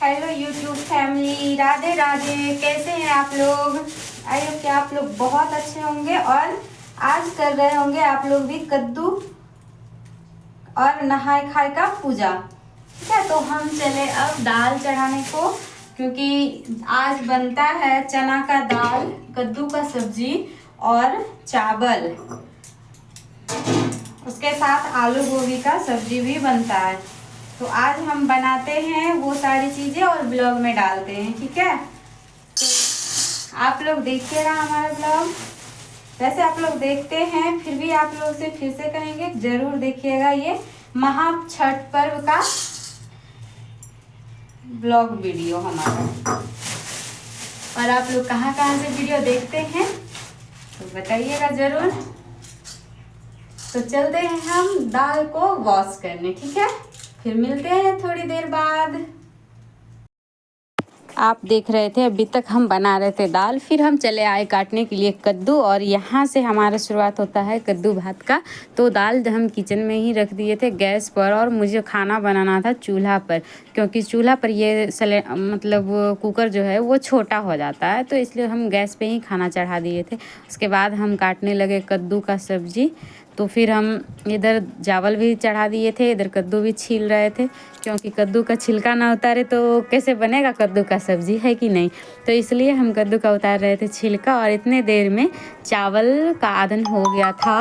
Hello YouTube family, Radhe Radhe. कैसे हैं आप लोग? आई होप कि आप लोग बहुत अच्छे होंगे और आज कर रहे होंगे आप लोग भी कद्दू और नहाय खाए का पूजा। ठीक है, तो हम चले अब दाल चढ़ाने को, क्योंकि आज बनता है चना का दाल, कद्दू का सब्जी और चावल। उसके साथ आलू गोभी का सब्जी भी बनता है। तो आज हम बनाते हैं वो सारी चीज़ें और ब्लॉग में डालते हैं। ठीक है, तो आप लोग देखिएगा हमारा ब्लॉग। वैसे आप लोग देखते हैं, फिर भी आप लोग से फिर से कहेंगे जरूर देखिएगा ये महा छठ पर्व का ब्लॉग वीडियो हमारा। और आप लोग कहाँ कहाँ से वीडियो देखते हैं तो बताइएगा जरूर। तो चलते हैं हम दाल को वॉश करने। ठीक है, फिर मिलते हैं थोड़ी देर बाद। आप देख रहे थे अभी तक हम बना रहे थे दाल, फिर हम चले आए काटने के लिए कद्दू, और यहाँ से हमारा शुरुआत होता है कद्दू भात का। तो दाल हम किचन में ही रख दिए थे गैस पर, और मुझे खाना बनाना था चूल्हा पर, क्योंकि चूल्हा पर ये मतलब कुकर जो है वो छोटा हो जाता है, तो इसलिए हम गैस पे ही खाना चढ़ा दिए थे। उसके बाद हम काटने लगे कद्दू का सब्जी। तो फिर हम इधर चावल भी चढ़ा दिए थे, इधर कद्दू भी छील रहे थे, क्योंकि कद्दू का छिलका ना उतारे तो कैसे बनेगा कद्दू का सब्जी, है कि नहीं। तो इसलिए हम कद्दू का उतार रहे थे छिलका, और इतने देर में चावल का आधन हो गया था।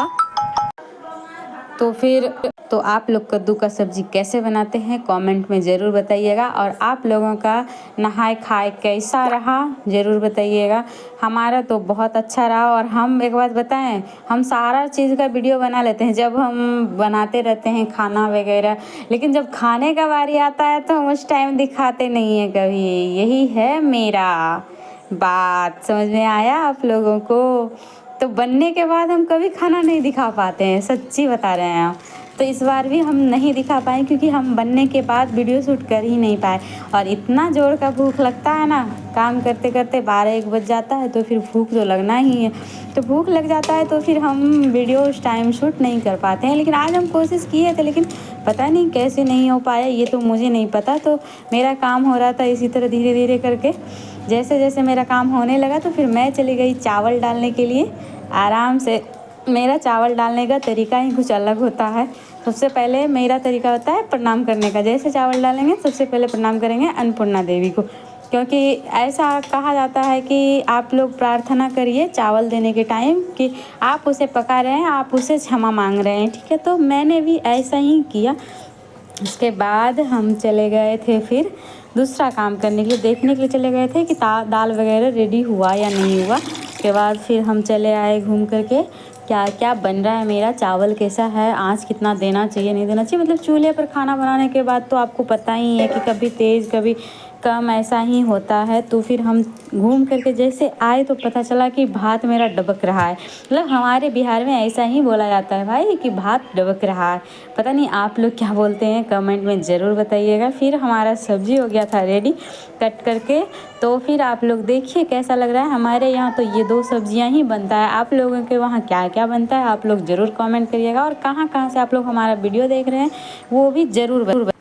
तो आप लोग कद्दू का सब्जी कैसे बनाते हैं कमेंट में ज़रूर बताइएगा, और आप लोगों का नहाय खाए कैसा रहा ज़रूर बताइएगा। हमारा तो बहुत अच्छा रहा। और हम एक बात बताएं, हम सारा चीज़ का वीडियो बना लेते हैं जब हम बनाते रहते हैं खाना वगैरह, लेकिन जब खाने का बारी आता है तो हम उस टाइम दिखाते नहीं हैं कभी। यही है मेरा बात, समझ में आया आप लोगों को? तो बनने के बाद हम कभी खाना नहीं दिखा पाते हैं, सच्ची बता रहे हैं हम। तो इस बार भी हम नहीं दिखा पाए, क्योंकि हम बनने के बाद वीडियो शूट कर ही नहीं पाए। और इतना जोर का भूख लगता है ना, काम करते करते 12-1 बज जाता है, तो फिर भूख तो लगना ही है। तो भूख लग जाता है तो फिर हम वीडियो उस टाइम शूट नहीं कर पाते हैं। लेकिन आज हम कोशिश किए थे, लेकिन पता नहीं कैसे नहीं हो पाया, ये तो मुझे नहीं पता। तो मेरा काम हो रहा था इसी तरह धीरे धीरे करके। जैसे जैसे मेरा काम होने लगा तो फिर मैं चली गई चावल डालने के लिए आराम से। मेरा चावल डालने का तरीका ही कुछ अलग होता है। सबसे पहले मेरा तरीका होता है प्रणाम करने का। जैसे चावल डालेंगे सबसे पहले प्रणाम करेंगे अन्नपूर्णा देवी को, क्योंकि ऐसा कहा जाता है कि आप लोग प्रार्थना करिए चावल देने के टाइम कि आप उसे पका रहे हैं, आप उसे क्षमा मांग रहे हैं। ठीक है, तो मैंने भी ऐसा ही किया। उसके बाद हम चले गए थे फिर दूसरा काम करने के लिए, देखने के लिए चले गए थे कि दाल वगैरह रेडी हुआ या नहीं हुआ। उसके बाद फिर हम चले आए घूम करके क्या क्या बन रहा है, मेरा चावल कैसा है, आँच कितना देना चाहिए नहीं देना चाहिए। मतलब चूल्हे पर खाना बनाने के बाद तो आपको पता ही है कि कभी तेज़ कभी कम ऐसा ही होता है। तो फिर हम घूम करके जैसे आए तो पता चला कि भात मेरा डबक रहा है। मतलब हमारे बिहार में ऐसा ही बोला जाता है भाई कि भात डबक रहा है। पता नहीं आप लोग क्या बोलते हैं, कमेंट में ज़रूर बताइएगा। फिर हमारा सब्जी हो गया था रेडी कट करके। तो फिर आप लोग देखिए कैसा लग रहा है। हमारे यहाँ तो ये 2 सब्जियाँ ही बनता है। आप लोगों के वहाँ क्या क्या बनता है आप लोग ज़रूर कमेंट करिएगा, और कहाँ कहाँ से आप लोग हमारा वीडियो देख रहे हैं वो भी ज़रूर।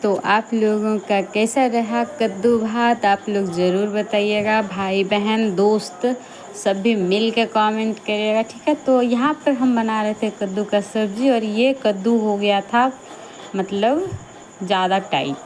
तो आप लोगों का कैसा रहा कद्दू भात आप लोग ज़रूर बताइएगा। भाई बहन दोस्त सभी मिल के कमेंट करिएगा। ठीक है, तो यहाँ पर हम बना रहे थे कद्दू का सब्ज़ी, और ये कद्दू हो गया था मतलब ज़्यादा टाइट,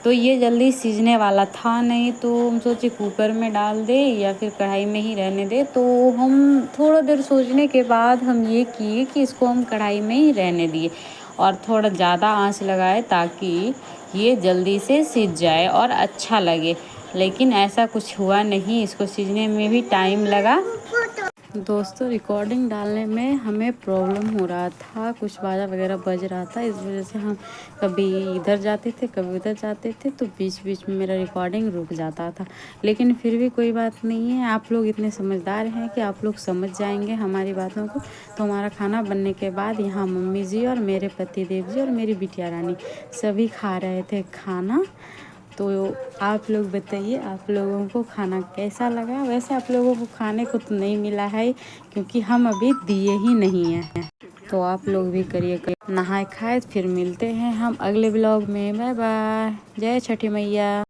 तो ये जल्दी सीजने वाला था नहीं। तो हम सोचे कुकर में डाल दे या फिर कढ़ाई में ही रहने दे। तो हम थोड़ा देर सोचने के बाद हम ये किए कि इसको हम कढ़ाई में ही रहने दिए, और थोड़ा ज़्यादा आंच लगाए ताकि ये जल्दी से सीज जाए और अच्छा लगे। लेकिन ऐसा कुछ हुआ नहीं, इसको सीजने में भी टाइम लगा। दोस्तों रिकॉर्डिंग डालने में हमें प्रॉब्लम हो रहा था, कुछ बाजा वगैरह बज रहा था, इस वजह से हम कभी इधर जाते थे कभी उधर जाते थे, तो बीच बीच में मेरा रिकॉर्डिंग रुक जाता था। लेकिन फिर भी कोई बात नहीं है, आप लोग इतने समझदार हैं कि आप लोग समझ जाएंगे हमारी बातों को। तो हमारा खाना बनने के बाद यहाँ मम्मी जी और मेरे पति देव जी और मेरी बिटिया रानी सभी खा रहे थे खाना। तो आप लोग बताइए आप लोगों को खाना कैसा लगा। वैसे आप लोगों को खाने को तो नहीं मिला है, क्योंकि हम अभी दिए ही नहीं हैं। तो आप लोग भी करिए, नहाए खाए। फिर मिलते हैं हम अगले ब्लॉग में। Bye bye. जय छठी मैया।